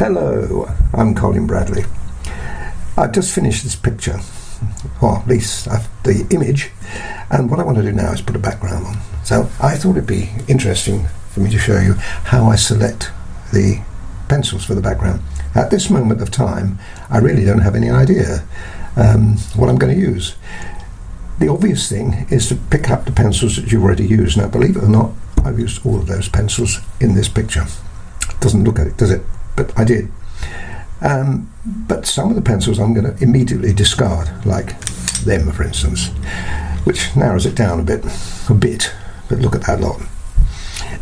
Hello, I'm Colin Bradley. I've just finished this picture, or at least the image, and what I want to do now is put a background on. So I thought it'd be interesting for me to show you how I select the pencils for the background. At this moment of time, I really don't have any idea what I'm going to use. The obvious thing is to pick up the pencils that you've already used. Now, believe it or not, I've used all of those pencils in this picture. Doesn't look at it, does it? But I did. But some of the pencils I'm going to immediately discard, like them, for instance, which narrows it down a bit. But look at that lot.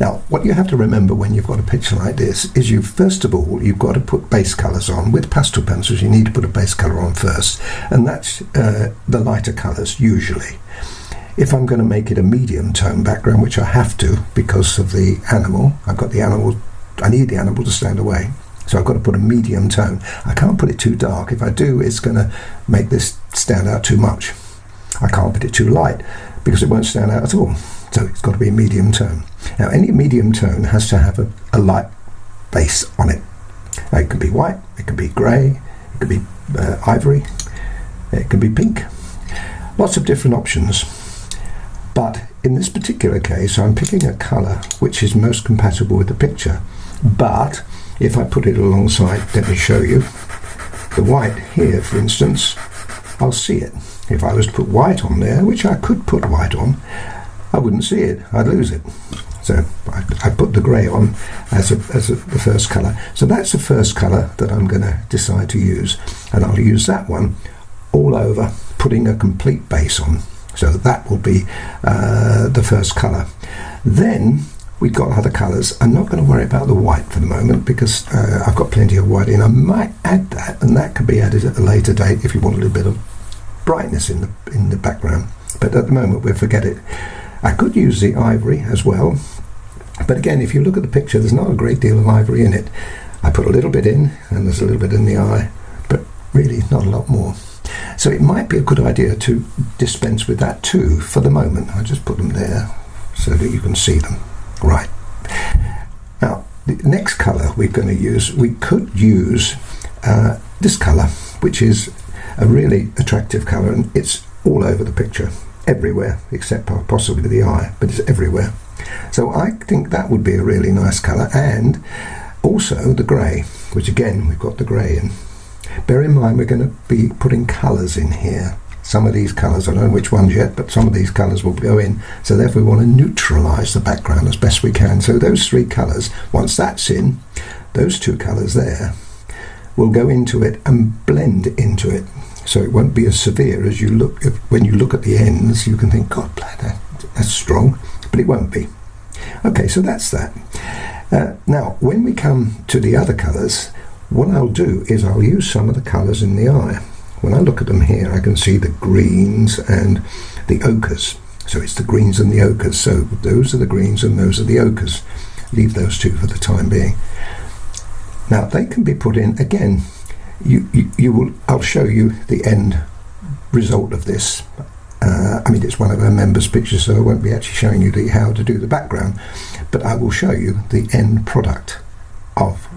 Now, what you have to remember when you've got a picture like this is first of all, you've got to put base colours on. With pastel pencils, you need to put a base colour on first, and that's the lighter colours, usually. If I'm going to make it a medium tone background, which I have to because of the animal, I need the animal to stand away. So I've got to put a medium tone. I can't put it too dark. If I do, it's going to make this stand out too much. I can't put it too light because it won't stand out at all. So it's got to be a medium tone. Now, any medium tone has to have a light base on it. Now, it can be white, it can be grey, it can be ivory, it can be pink. Lots of different options. But in this particular case, I'm picking a colour which is most compatible with the picture. But if I put it alongside, let me show you, the white here, for instance, I'll see it. If I was to put white on there, which I could put white on, I wouldn't see it, I'd lose it. So I put the grey on as the first colour. So that's the first colour that I'm going to decide to use, and I'll use that one all over, putting a complete base on. So that will be the first colour. Then we've got other colours. I'm not going to worry about the white for the moment because I've got plenty of white in. I might add that, and that can be added at a later date if you want a little bit of brightness in the background. But at the moment, we'll forget it. I could use the ivory as well, but again, if you look at the picture, there's not a great deal of ivory in it. I put a little bit in, and there's a little bit in the eye, but really not a lot more. So it might be a good idea to dispense with that too for the moment. I'll just put them there so that you can see them. Right. Now, the next colour we're going to use, we could use this colour, which is a really attractive colour, and it's all over the picture, everywhere, except possibly the eye, but it's everywhere. So I think that would be a really nice colour, and also the grey, which again, we've got the grey in. Bear in mind, we're going to be putting colours in here. Some of these colours, I don't know which ones yet, but some of these colours will go in. So therefore we want to neutralise the background as best we can. So those three colours, once that's in, those two colours there will go into it and blend into it. So it won't be as severe as you look. When you look at the ends, you can think, God, that's strong, but it won't be. Okay, so that's that. Now, when we come to the other colours, what I'll do is I'll use some of the colours in the eye. When I look at them here, I can see the greens and the ochres. So it's the greens and the ochres. So those are the greens and those are the ochres. Leave those two for the time being. Now they can be put in again. I'll show you the end result of this. I mean, it's one of our members' pictures, so I won't be actually showing you how to do the background, but I will show you the end product of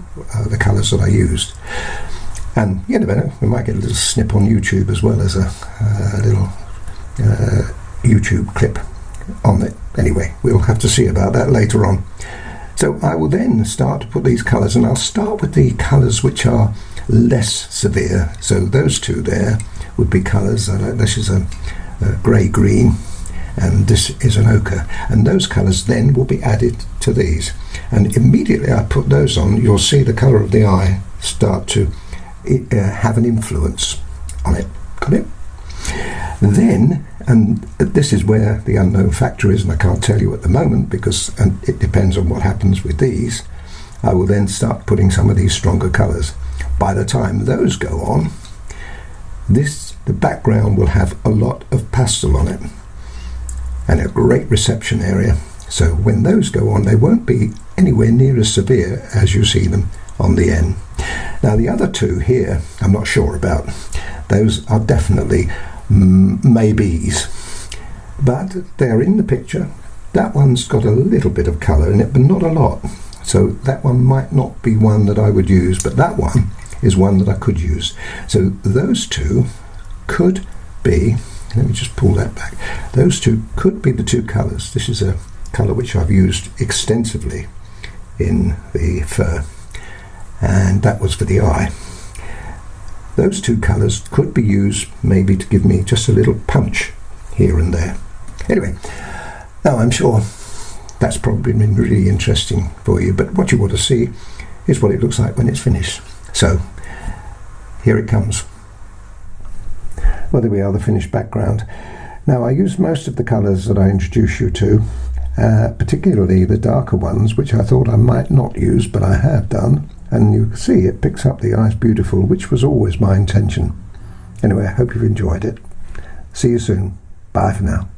the colours that I used. And you never know, we might get a little snip on YouTube as well as a little YouTube clip on it. Anyway, we'll have to see about that later on. So I will then start to put these colours, and I'll start with the colours which are less severe. So those two there would be colours. This is a grey-green, and this is an ochre. And those colours then will be added to these. And immediately I put those on, you'll see the colour of the eye start to have an influence on it. Got it? Then, and this is where the unknown factor is, and I can't tell you at the moment because it depends on what happens with these, I will then start putting some of these stronger colours. By the time those go on, the background will have a lot of pastel on it and a great reception area. So when those go on, they won't be anywhere near as severe as you see them on the end. Now the other two here, I'm not sure about. Those are definitely maybes, but they're in the picture. That one's got a little bit of colour in it, but not a lot. So that one might not be one that I would use, but that one is one that I could use. So those two could be, let me just pull that back, those two could be the two colours. This is a colour which I've used extensively in the fur, and that was for the eye. Those two colours could be used maybe to give me just a little punch here and there. Anyway, now I'm sure that's probably been really interesting for you, but what you want to see is what it looks like when it's finished. So here it comes. Well, there we are, the finished background. Now, I used most of the colours that I introduced you to, particularly the darker ones, which I thought I might not use, but I have done, and you can see it picks up the eyes beautiful, which was always my intention. Anyway, I hope you've enjoyed it. See you soon. Bye for now.